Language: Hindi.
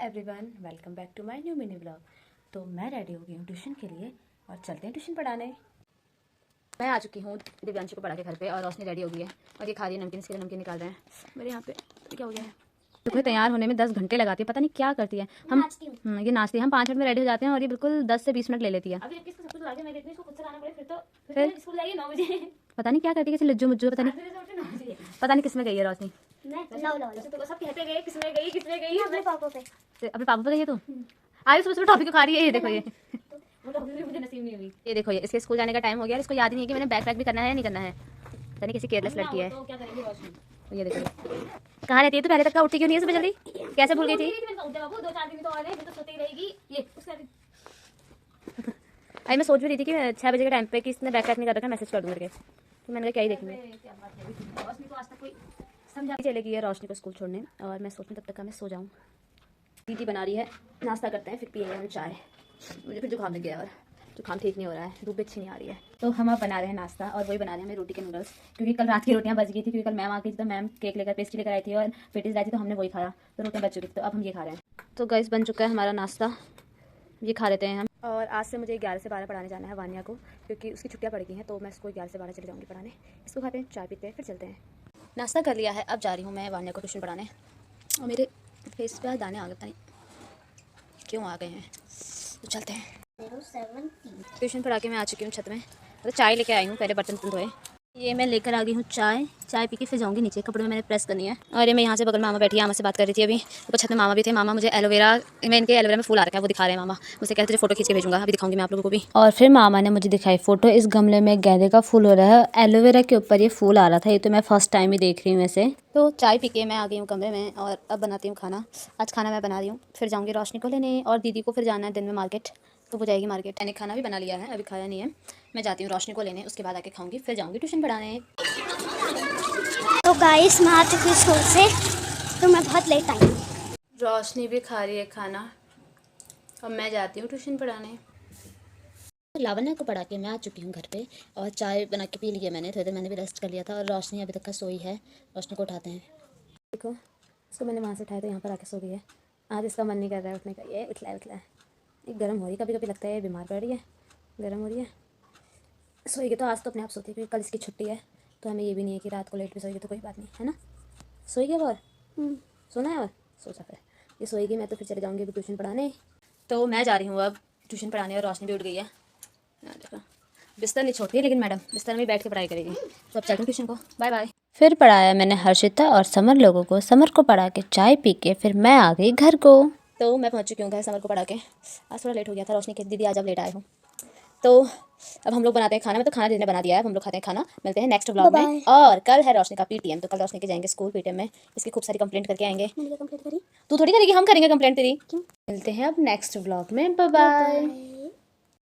Everyone, welcome back to my new mini blog. तो मैं रेडी हो गई हूँ ट्यूशन के लिए और चलते हैं ट्यूशन पढ़ाने। मैं आ चुकी हूँ दिव्यांशु को पढ़ा के घर पे और रोशनी रेडी हो गई है और ये खा रही है नमकीन। इसके लिए नमकीन निकाल रहे हैं। मेरे यहाँ पे क्या हो गया है, देखो तैयार होने में 10 घंटे लगाती है, पता नहीं क्या करती है। हम ये नाचती है, हम 5 मिनट में रेडी हो जाते हैं और ये बिल्कुल 10 से 20 मिनट ले लेती है। पता नहीं क्या करती है, लज्जू मुज्जू, पता नहीं किस में गई है रोशनी। सब कहते गए किसमें गई अपने पापा पे गई है। तो आज सुबह टॉपिक खा रही है। ये देखो ये मुझे नसीब नहीं हुई। ये देखो ये इसके स्कूल जाने का टाइम हो गया। इसको याद ही नहीं है कि मैंने बैग पैक भी करना है या नहीं करना है। पता नहीं किसी केयरलेस लड़की है। तो ये देखो कहाँ रहती है तो पहले तक का उठी क्यों नहीं है सुबह जल्दी, कैसे भूल गई थी। अरे मैं सोच भी रही थी कि 6 बजे के टाइम पे कि इसने बैग पैक नहीं कर रखा, मैसेज कर दूँ करके। तो मैंने क्या ही देखेंगे। चलेगी है रोशनी को स्कूल छोड़ने और मैं सोचूं तब तक मैं सो जाऊं। दीदी बना रही है, नाश्ता करते हैं फिर पिएंगे हम चाय। मुझे फिर जुकाम लग गया और जुकाम ठीक नहीं हो रहा है, धूप अच्छी नहीं आ रही है। तो हम अब बना रहे हैं नाश्ता और वही बना रहे हैं हमें रोटी के नूडल्स, क्योंकि कल रात की रोटियां बच गई थी। क्योंकि कल मैम आ गई थी तो मैम केक लेकर पेस्ट्री लेकर आई थी और पेटीज लाई थी तो हमने वही खाया, तो रोटियां बच चुकी थी। तो अब हम ये खा रहे हैं। तो गाइस बन चुका है हमारा नाश्ता, ये खा लेते हैं हम। और आज से मुझे 11 से 12 पढ़ाने जाना है वानिया को, क्योंकि उसकी छुट्टियाँ पड़ गई हैं। तो मैं इसको 11 से 12 चले जाऊँगी पढ़ाने। इसको खाते हैं, चाय पीते हैं, फिर चलते हैं। नाश्ता कर लिया है, अब जा रही हूँ मैं वानिया को ट्यूशन पढ़ाने। और मेरे फेस पे दाने आ गए, पता नहीं क्यों आ गए हैं। तो चलते हैं। ट्यूशन पढ़ा के मैं आ चुकी हूँ छत में। तो चाय लेके आई हूँ, पहले बर्तन धोए। ये मैं लेकर आ गई हूँ चाय पी के फिर जाऊँगी नीचे, कपड़े में मैंने प्रेस करनी है। और ये मैं यहाँ से बगल मामा बैठी है, मामा से बात कर रही थी। अभी ऊपर छत में मामा भी थे। मामा मुझे एलोवेरा, मैं इनके एलोवेरा में फूल आ रखा है वो दिखा रहे हैं। मामा मुझसे कहते थे फोटो खींच के भेजूंगा, अभी दिखाऊंगी मैं आप लोगों को भी। और फिर मामा ने मुझे दिखाई फोटो। इस गमले में गेंदे का फूल हो रहा है, एलोवेरा के ऊपर ये फूल आ रहा था। ये तो मैं फर्स्ट टाइम ही देख रही हूँ ऐसे। तो चाय पी के मैं आ गई हूँ कमरे में और अब बनाती हूँ खाना। आज खाना मैं बना रही हूँ, फिर जाऊँगी रोशनी को लेने और दीदी को फिर जाना है दिन में मार्केट, तो वो जाएगी मार्केट। मैंने खाना भी बना लिया है, अभी खाया नहीं है। मैं जाती हूँ रोशनी को लेने, उसके बाद आके खाऊंगी, फिर जाऊँगी ट्यूशन पढ़ाने। तो गाइस मैं आ चुकी स्कूल से, तो मैं बहुत लेट आई। रोशनी भी खा रही है खाना, अब मैं जाती हूँ ट्यूशन पढ़ाने। लावण्या को पढ़ा के मैं आ चुकी हूँ घर पे और चाय बना के पी ली है मैंने। थोड़ी देर मैंने भी रेस्ट कर लिया था और रोशनी अभी तक का सोई है। रोशनी को उठाते हैं। देखो इसको मैंने वहाँ से उठाया तो यहाँ पर आके सो गई है। आज इसका मन नहीं कर रहा है उठने का, ये उठला है। ये गर्म हो रही है, कभी कभी लगता है ये बीमार पड़ रही है, गर्म हो रही है। सोएगी तो आज तो अपने आप सोती है, क्योंकि कल इसकी छुट्टी है। तो हमें ये भी नहीं है कि रात को लेट भी सोएगी तो कोई बात नहीं है ना। सोएगी अब और सोना है और सोचा फिर ये सोएगी। मैं तो फिर चले जाऊँगी अभी ट्यूशन पढ़ाने। तो मैं जा रही हूँ अब ट्यूशन पढ़ाने और रोशनी भी उठ गई है। देखो बिस्तर नहीं छोड़ती है, लेकिन मैडम बिस्तर में बैठ के पढ़ाई करेगी। तो अब चलते हैं ट्यूशन को, बाय बाय। फिर पढ़ाया मैंने हर्षिता और समर लोगों को। समर को पढ़ा के चाय पी के फिर मैं आ गई घर को। तो मैं पहुंच चुकी हूँ घर समर को पढ़ा के। आज थोड़ा लेट हो गया था। रोशनी कहती दीदी आज अब लेट आए हो। तो अब हम लोग बनाते हैं खाना। मैं तो खाना दीदी ने बना दिया है, अब हम लोग खाते हैं खाना। मिलते हैं नेक्स्ट व्लॉग में। और कल है रोशनी का पीटीएम, तो कल रोशनी के जाएंगे स्कूल। पीटीएम में इसकी खूब सारी कंप्लेंट करके आएंगे। तू थोड़ी करेगी, हम करेंगे कंप्लेंट तेरी। मिलते हैं अब नेक्स्ट व्लॉग में, बाय बाय।